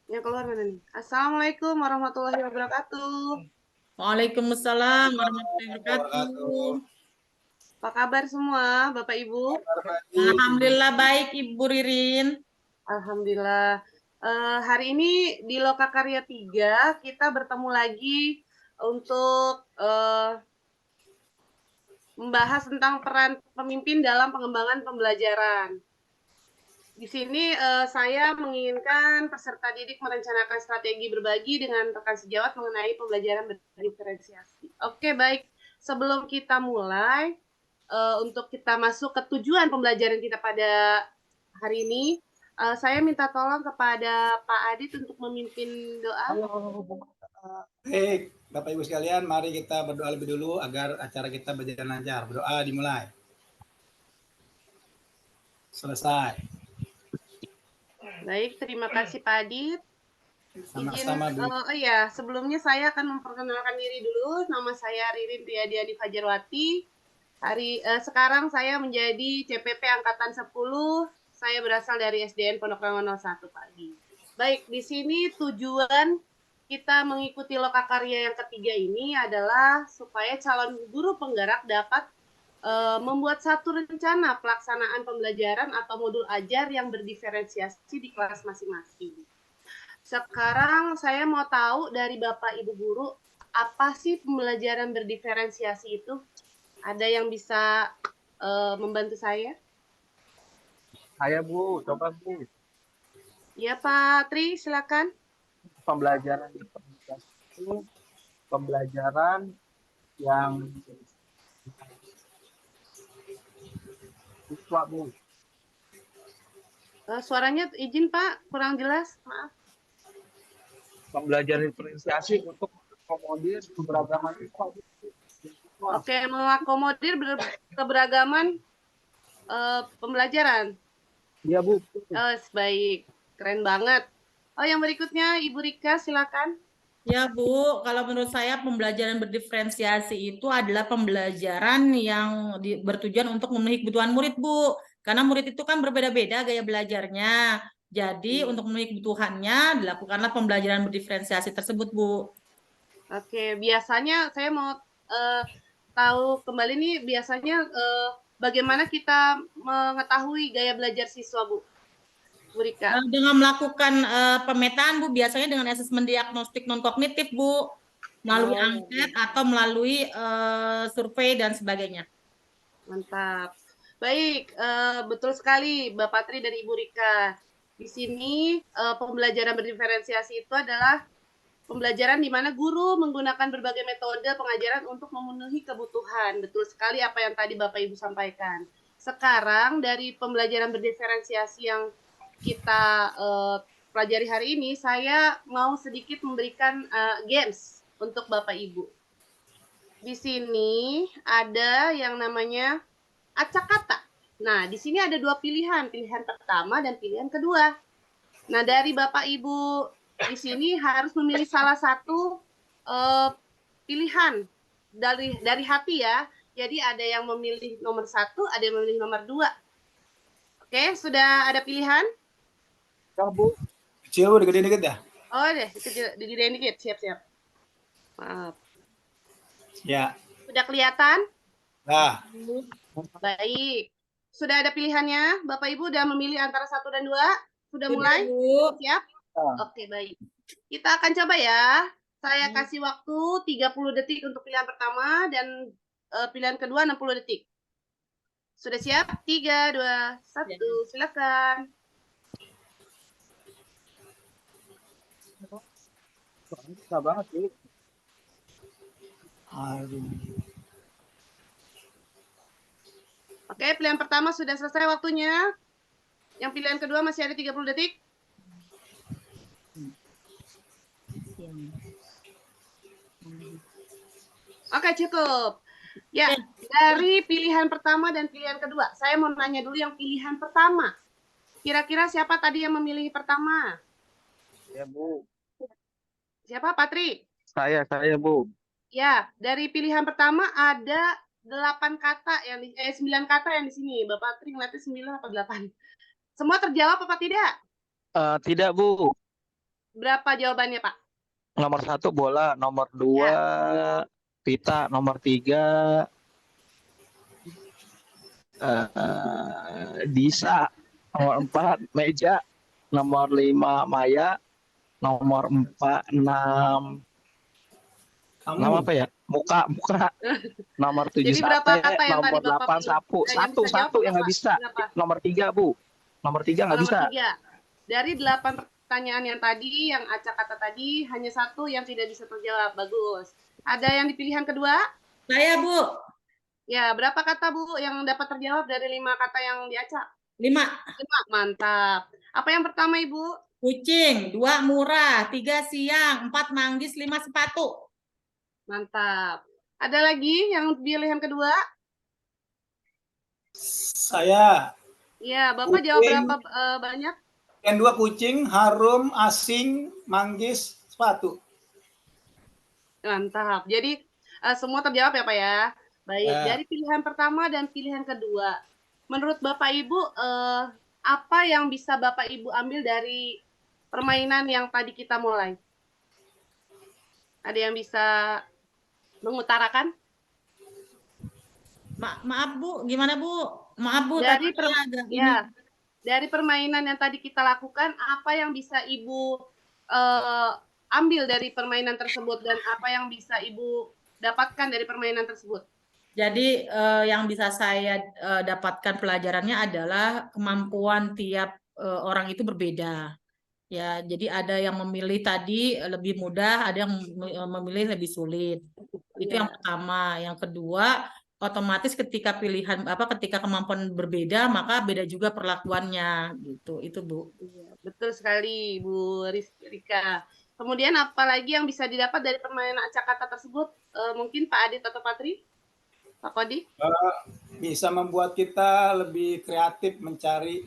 Yang keluar mana nih? Assalamualaikum warahmatullahi wabarakatuh. Waalaikumsalam warahmatullahi Wabarakatuh. wabarakatuh. Apa kabar semua, Bapak Ibu? Kabar baik. Alhamdulillah baik Ibu Ririn. Alhamdulillah. Hari ini di Lokakarya 3 kita bertemu lagi untuk membahas tentang peran pemimpin dalam pengembangan pembelajaran. Di sini saya menginginkan peserta didik merencanakan strategi berbagi dengan rekan sejawat mengenai pembelajaran berdiferensiasi. Oke, baik. Sebelum kita mulai, untuk kita masuk ke tujuan pembelajaran kita pada hari ini, saya minta tolong kepada Pak Adit untuk memimpin doa. Baik, Bapak Ibu sekalian, mari kita berdoa lebih dulu agar acara kita berjalan lancar. Berdoa dimulai. Selesai. Baik, terima kasih Pak Adit. Sama-sama Bu. Sebelumnya saya akan memperkenalkan diri dulu. Nama saya Ririn Riyadiani Fajarwati. Sekarang saya menjadi CPP Angkatan 10. Saya berasal dari SDN Pondok Rangon 01 pagi. Baik, di sini tujuan kita mengikuti lokakarya yang ketiga ini adalah supaya calon guru penggerak dapat membuat satu rencana pelaksanaan pembelajaran atau modul ajar yang berdiferensiasi di kelas masing-masing. Sekarang saya mau tahu dari Bapak Ibu Guru, apa sih pembelajaran berdiferensiasi itu? Ada yang bisa membantu saya? Saya Bu, coba Bu. Ya Pak Tri, silakan. Pembelajaran diferensiasi itu pembelajaran yang siswa Bu. Suaranya izin Pak, kurang jelas, maaf. Pembelajaran diferensiasi untuk mengakomodir keberagaman siswa Bu. Oke, mengakomodir keberagaman pembelajaran. Iya Bu. Baik, keren banget. Oh, yang berikutnya Ibu Rika, silakan. Ya Bu, kalau menurut saya pembelajaran berdiferensiasi itu adalah pembelajaran yang bertujuan untuk memenuhi kebutuhan murid Bu. Karena murid itu kan berbeda-beda gaya belajarnya. Jadi untuk memenuhi kebutuhannya dilakukanlah pembelajaran berdiferensiasi tersebut Bu. Oke, biasanya saya mau tahu kembali nih, biasanya bagaimana kita mengetahui gaya belajar siswa, Bu Rika? Dengan melakukan pemetaan Bu, biasanya dengan asesmen diagnostik non kognitif Bu, melalui angket atau melalui survei dan sebagainya. Mantap. Baik, betul sekali Bapak Tri dan Ibu Rika. Di sini pembelajaran berdiferensiasi itu adalah pembelajaran di mana guru menggunakan berbagai metode pengajaran untuk memenuhi kebutuhan. Betul sekali apa yang tadi Bapak Ibu sampaikan. Sekarang dari pembelajaran berdiferensiasi yang kita pelajari hari ini, saya mau sedikit memberikan games untuk Bapak Ibu. Di sini ada yang namanya acak kata. Nah, di sini ada dua pilihan pertama dan pilihan kedua. Nah, dari Bapak Ibu di sini harus memilih salah satu pilihan dari hati ya. Jadi ada yang memilih nomor 1, ada yang memilih nomor 2. Oke, sudah ada pilihan? Ya Bu. Kecil Bu, digedein dikit ya? Oh deh, digedein dikit, siap-siap. Maaf. Ya. Sudah kelihatan? Nah. Baik. Sudah ada pilihannya? Bapak Ibu sudah memilih antara 1 dan 2? Sudah Sudah, mulai? Bu. Siap? Oke, baik. Kita akan coba ya. Saya kasih waktu 30 detik untuk pilihan pertama dan pilihan kedua 60 detik. Sudah siap? 3, 2, 1. Silakan. Susah banget sih. Aduh. Oke, pilihan pertama sudah selesai waktunya. Yang pilihan kedua masih ada 30 detik. Oke, cukup. Ya, dari pilihan pertama dan pilihan kedua, saya mau nanya dulu yang pilihan pertama. Kira-kira siapa tadi yang memilih pertama? Ya Bu. Siapa, Patri? Saya Bu. Ya, dari pilihan pertama ada 8 kata yang 9 kata yang di sini. Bapak Patri ngeliatnya 9 atau 8? Semua terjawab apa tidak? Tidak Bu. berapa jawabannya, Pak? Nomor 1 bola, nomor 2 pita, nomor 3 Disa, nomor 4 meja, nomor 5 Maya, nomor 6 Kamu. apa ya? Muka. Nomor 7 Jadi berapa sate, kata yang tadi nomor Bapak 8 pilih? sapu. Yang bisa jawab Satu yang nggak berapa? bisa. Berapa? Nomor 3, Bu. Nomor 3 Oh, nggak nomor bisa. 3. Dari 8 pertanyaan yang tadi, yang acak kata tadi, hanya 1 yang tidak bisa terjawab. Bagus. Ada yang di pilihan kedua? Saya, Bu. Ya, berapa kata, Bu, yang dapat terjawab dari 5 kata yang diacak? 5. 5. Mantap. Apa yang pertama, Ibu? Kucing. 2 murah. 3 siang. 4 manggis. 5 sepatu. Mantap. Ada lagi yang pilihan kedua? Saya. Ya, Bapak jawab berapa banyak? Yang 2 kucing, harum, asing, manggis, sepatu. Mantap. Jadi semua terjawab ya, Pak ya. Baik, Ya. dari pilihan pertama dan pilihan kedua. Menurut Bapak Ibu, apa yang bisa Bapak Ibu ambil dari permainan yang tadi kita mulai? Ada yang bisa mengutarakan? Maaf, Bu. Gimana, Bu? Maaf, Bu. Dari Tadi agak ini. ya, dari permainan yang tadi kita lakukan, apa yang bisa Ibu ambil dari permainan tersebut dan apa yang bisa Ibu dapatkan dari permainan tersebut? Jadi yang bisa saya dapatkan pelajarannya adalah kemampuan tiap orang itu berbeda. Ya, jadi ada yang memilih tadi lebih mudah, ada yang memilih lebih sulit. Itu yang pertama. Yang kedua, otomatis ketika ketika kemampuan berbeda, maka beda juga perlakuannya gitu. Itu, Bu. Iya, betul sekali, Bu Rika. Kemudian apalagi yang bisa didapat dari permainan acak kata tersebut? Mungkin Pak Adit atau Patri? Pak Kodi? Bisa membuat kita lebih kreatif mencari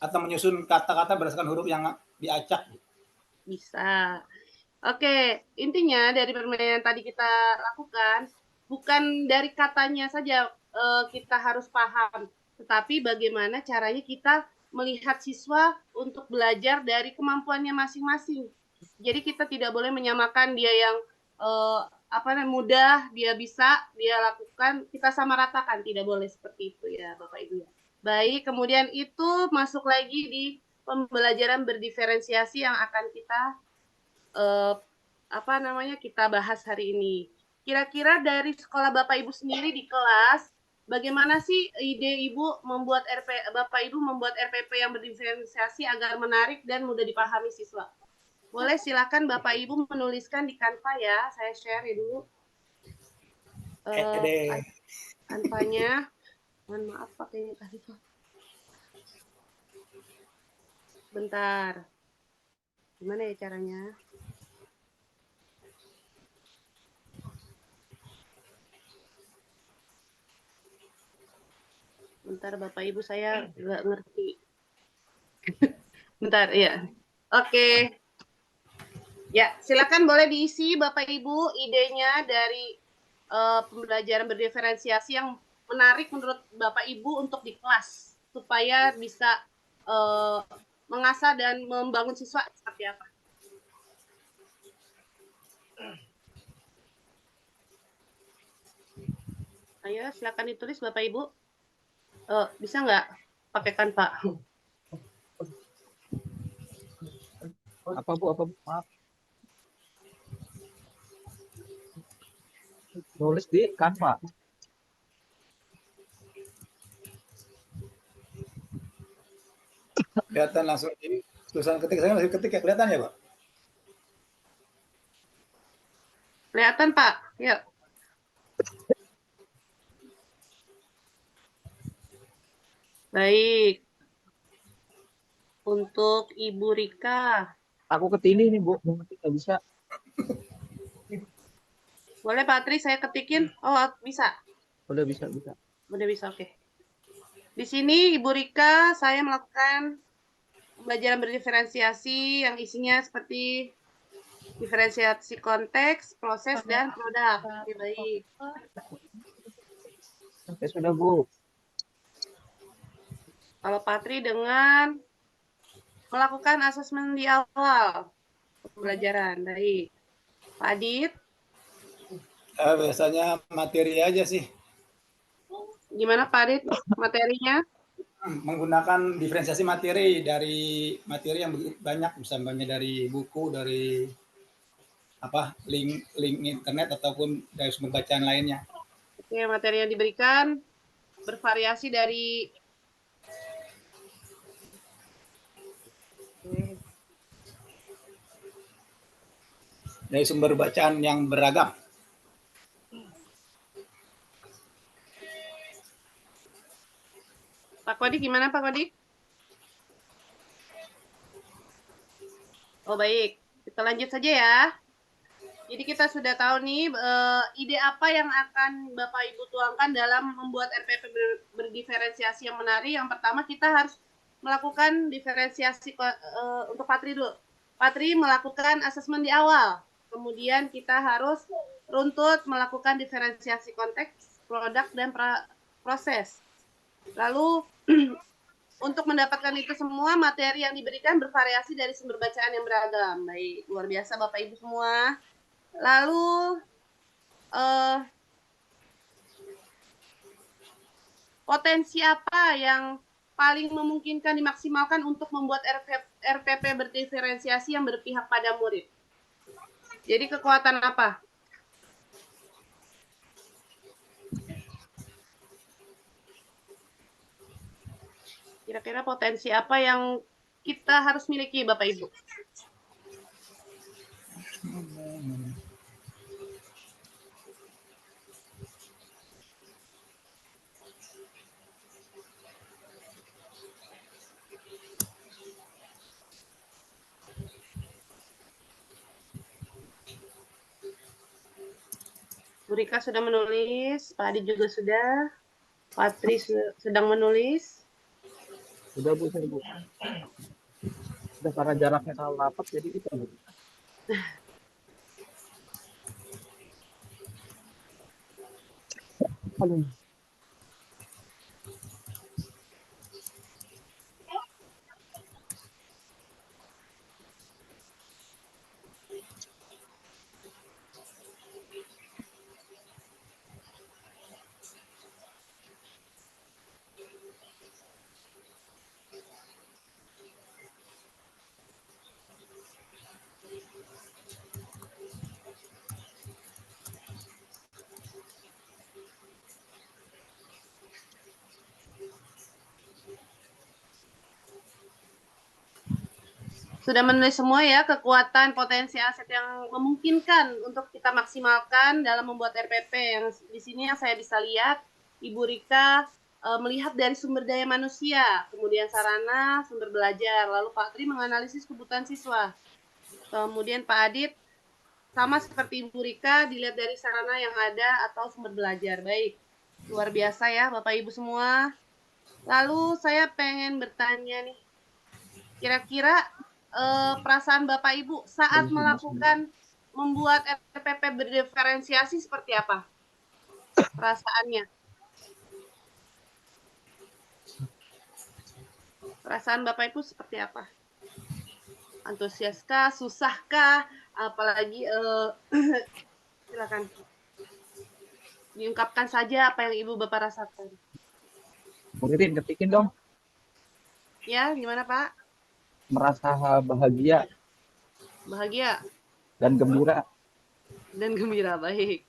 atau menyusun kata-kata berdasarkan huruf yang diacak. Bisa. Oke, intinya dari permainan yang tadi kita lakukan, bukan dari katanya saja kita harus paham, tetapi bagaimana caranya kita melihat siswa untuk belajar dari kemampuannya masing-masing. Jadi kita tidak boleh menyamakan dia yang mudah, dia bisa, dia lakukan, kita samaratakan, tidak boleh seperti itu ya Bapak Ibu ya. Baik, kemudian itu masuk lagi di pembelajaran berdiferensiasi yang akan kita kita bahas hari ini. Kira-kira dari sekolah Bapak Ibu sendiri di kelas, bagaimana sih ide Ibu membuat Bapak Ibu membuat RPP yang berdiferensiasi agar menarik dan mudah dipahami siswa? Boleh silakan Bapak Ibu menuliskan di Canva ya. Saya share dulu. Canvanya. Mohon maaf pakainya tadi Pak. Bentar. Gimana ya caranya? Bentar Bapak Ibu saya nggak ngerti. Bentar, ya. Oke. Ya, silakan boleh diisi Bapak Ibu idenya dari pembelajaran berdiferensiasi yang menarik menurut Bapak Ibu untuk di kelas supaya bisa mengasah dan membangun siswa seperti apa. Ayo, silakan ditulis Bapak Ibu. Bisa nggak pakai Canva? Apa Bu? Maaf. Nulis di Canva. Kelihatan langsung ini tulisan ketik saya masih ketik ya, kelihatan ya Pak? Kelihatan Pak? Yuk. Baik. Untuk Ibu Rika. Aku ketini nih Bu, nggak bisa. Boleh Patri saya ketikin? Oh bisa. Udah bisa. Udah bisa, oke. Di sini Ibu Rika saya melakukan pembelajaran berdiferensiasi yang isinya seperti diferensiasi konteks, proses, dan produk. Oke, baik. Oke, sudah Bu. Kalau Patri dengan melakukan asesmen di awal. pembelajaran. Baik. Pak Adit, Biasanya materi aja sih. gimana Pak Adit materinya? Menggunakan diferensiasi materi dari materi yang banyak, misalnya dari buku, dari link internet ataupun dari sumber bacaan lainnya. Oke, materi yang diberikan bervariasi dari Dari sumber bacaan yang beragam. Pak Kodik, gimana Pak Kodik? Oh baik, kita lanjut saja ya. Jadi kita sudah tahu nih ide apa yang akan Bapak Ibu tuangkan dalam membuat RPP berdiferensiasi yang menarik. Yang pertama kita harus melakukan diferensiasi untuk Patri dulu. Patri melakukan asesmen di awal. Kemudian kita harus runtut melakukan diferensiasi konteks, produk, dan proses. Lalu untuk mendapatkan itu semua, materi yang diberikan bervariasi dari sumber bacaan yang beragam. Baik, luar biasa Bapak Ibu semua. Lalu potensi apa yang paling memungkinkan dimaksimalkan untuk membuat RPP berdiferensiasi yang berpihak pada murid? Jadi kekuatan apa? Kira-kira potensi apa yang kita harus miliki Bapak Ibu? Bu Rika sudah menulis, Pak Adi juga sudah, Patri sedang menulis. Sudah Bu, saya Bu. Sudah karena jaraknya terlalu rapat jadi kita Bu. Aduh. Sudah menulis semua ya kekuatan potensi aset yang memungkinkan untuk kita maksimalkan dalam membuat RPP. Yang di sini yang saya bisa lihat, Ibu Rika melihat dari sumber daya manusia, kemudian sarana, sumber belajar, lalu Pak Tri menganalisis kebutuhan siswa. Kemudian Pak Adit sama seperti Ibu Rika dilihat dari sarana yang ada atau sumber belajar. Baik, luar biasa ya Bapak Ibu semua. Lalu saya pengen bertanya nih, kira-kira perasaan Bapak Ibu saat melakukan membuat RPP berdiferensiasi seperti apa? Perasaannya? Perasaan Bapak Ibu seperti apa? Antusiaskah? Susahkah? Apalagi silakan diungkapkan saja apa yang Ibu Bapak rasakan. Muridin ketikin dong. Ya, gimana Pak? Merasa bahagia Bahagia dan gembira. dan gembira, baik.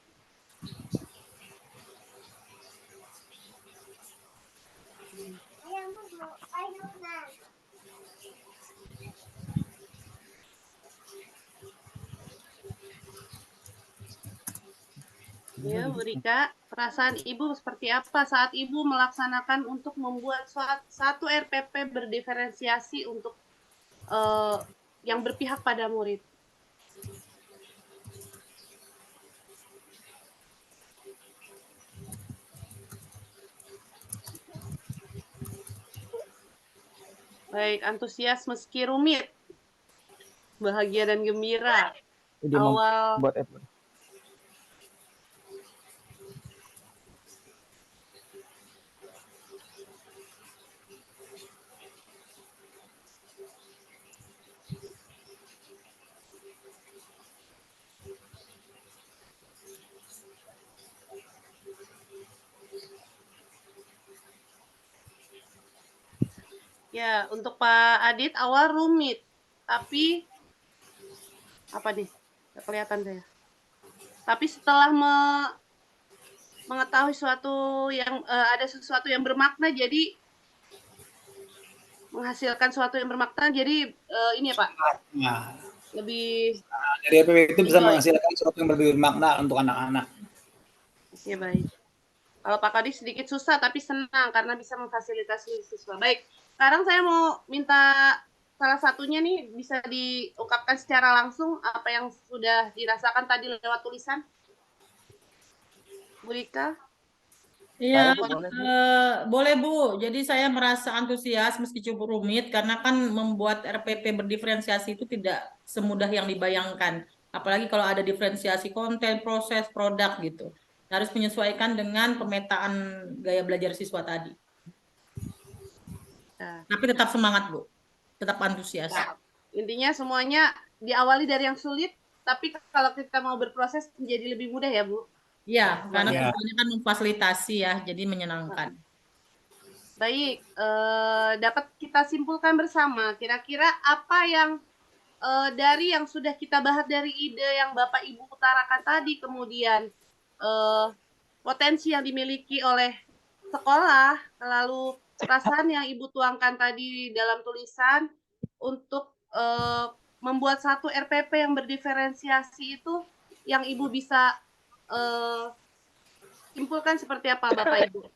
Ya, Bu Rika, perasaan Ibu seperti apa saat Ibu melaksanakan untuk membuat satu RPP berdiferensiasi untuk yang berpihak pada murid? Baik, antusias meski rumit, bahagia dan gembira. Jadi Awal membuat effort. Ya, untuk Pak Adit awal rumit, tapi apa nih? Nggak kelihatan saya. Tapi setelah mengetahui suatu yang ada sesuatu yang bermakna, jadi menghasilkan sesuatu yang bermakna, jadi ini ya Pak, Nah, lebih dari RPP itu bisa enjoy. menghasilkan sesuatu yang bermakna untuk anak-anak. Ya baik. Kalau Pak Kadis sedikit susah tapi senang karena bisa memfasilitasi siswa. Baik, sekarang saya mau minta salah satunya nih bisa diungkapkan secara langsung apa yang sudah dirasakan tadi lewat tulisan. Bu Rika? Iya, Saya, Bu, boleh, Bu. boleh Bu. Jadi saya merasa antusias meski cukup rumit karena kan membuat RPP berdiferensiasi itu tidak semudah yang dibayangkan. Apalagi kalau ada diferensiasi konten, proses, produk gitu. Harus menyesuaikan dengan pemetaan gaya belajar siswa tadi. Nah, Tapi tetap semangat Bu, tetap antusias. nah, intinya semuanya diawali dari yang sulit, tapi kalau kita mau berproses menjadi lebih mudah ya Bu. Iya, karena Ya. tujuannya kan memfasilitasi ya, jadi menyenangkan. Baik, dapat kita simpulkan bersama kira-kira apa yang dari yang sudah kita bahas dari ide yang Bapak Ibu utarakan tadi, kemudian potensi yang dimiliki oleh sekolah, lalu perasaan yang Ibu tuangkan tadi dalam tulisan untuk membuat satu RPP yang berdiferensiasi itu, yang Ibu bisa simpulkan seperti apa Bapak Ibu?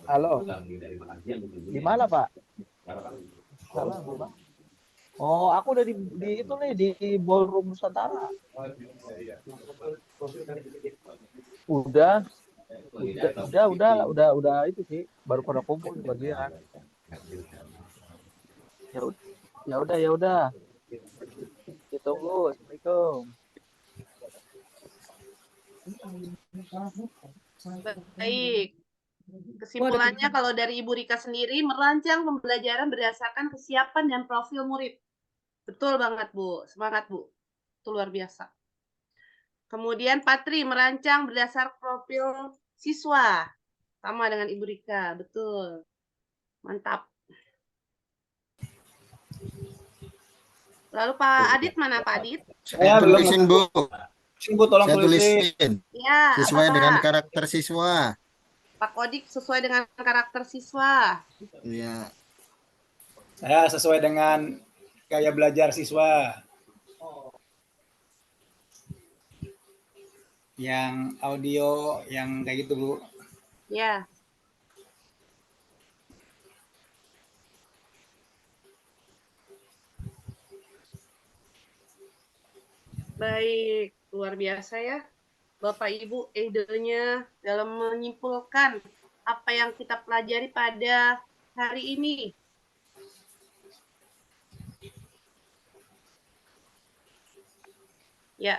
Halo. Di mana, Pak? Salah, Pak. Oh, aku udah di itu nih di Ballroom Nusantara. Udah itu sih baru pada kumpul di bagian. Ya udah. Ditunggu. Assalamualaikum. Baik. Kesimpulannya kalau dari Ibu Rika sendiri merancang pembelajaran berdasarkan kesiapan dan profil murid. Betul banget Bu, semangat Bu. Itu luar biasa. Kemudian Patri merancang berdasar profil siswa. Sama dengan Ibu Rika, betul. Mantap. Lalu Pak Adit mana Pak Adit? Saya belum tulisin Bu, Bu, tolong saya tulisin. tulisin Ya, sesuai apa dengan Pak? karakter siswa. Pak Kodik sesuai dengan karakter siswa. Iya. Saya sesuai dengan gaya belajar siswa. Yang audio, yang kayak gitu, Bu. Ya. Baik, luar biasa ya. Bapak Ibu idenya dalam menyimpulkan apa yang kita pelajari pada hari ini. Ya.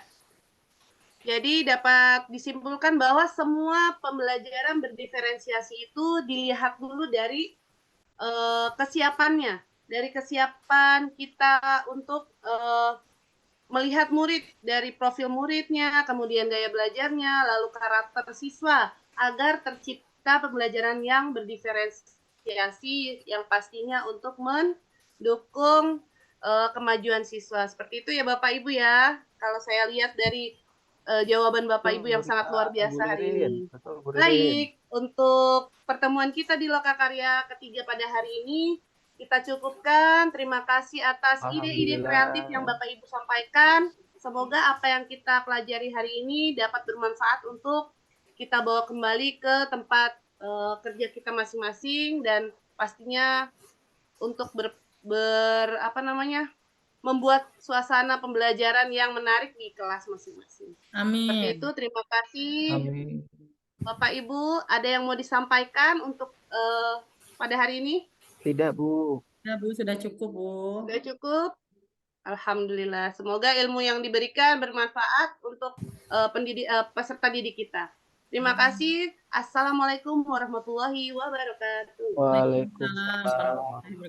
Jadi dapat disimpulkan bahwa semua pembelajaran berdiferensiasi itu dilihat dulu dari kesiapannya, dari kesiapan kita untuk melihat murid dari profil muridnya, kemudian gaya belajarnya, lalu karakter siswa, agar tercipta pembelajaran yang berdiferensiasi yang pastinya untuk mendukung kemajuan siswa. Seperti itu ya Bapak Ibu ya. Kalau saya lihat dari jawaban Bapak Ibu yang sangat luar biasa hari ini. Baik, untuk pertemuan kita di Lokakarya ketiga pada hari ini kita cukupkan. Terima kasih atas ide-ide kreatif yang Bapak Ibu sampaikan. Semoga apa yang kita pelajari hari ini dapat bermanfaat untuk kita bawa kembali ke tempat kerja kita masing-masing dan pastinya untuk membuat suasana pembelajaran yang menarik di kelas masing-masing. Amin. Seperti itu, terima kasih. Amin. Bapak Ibu, ada yang mau disampaikan untuk pada hari ini? Tidak, Bu. Ya Bu, sudah cukup Bu. Sudah cukup? Alhamdulillah. Semoga ilmu yang diberikan bermanfaat untuk peserta didik kita. Terima kasih. Assalamualaikum warahmatullahi wabarakatuh. Waalaikumsalam. Waalaikumsalam.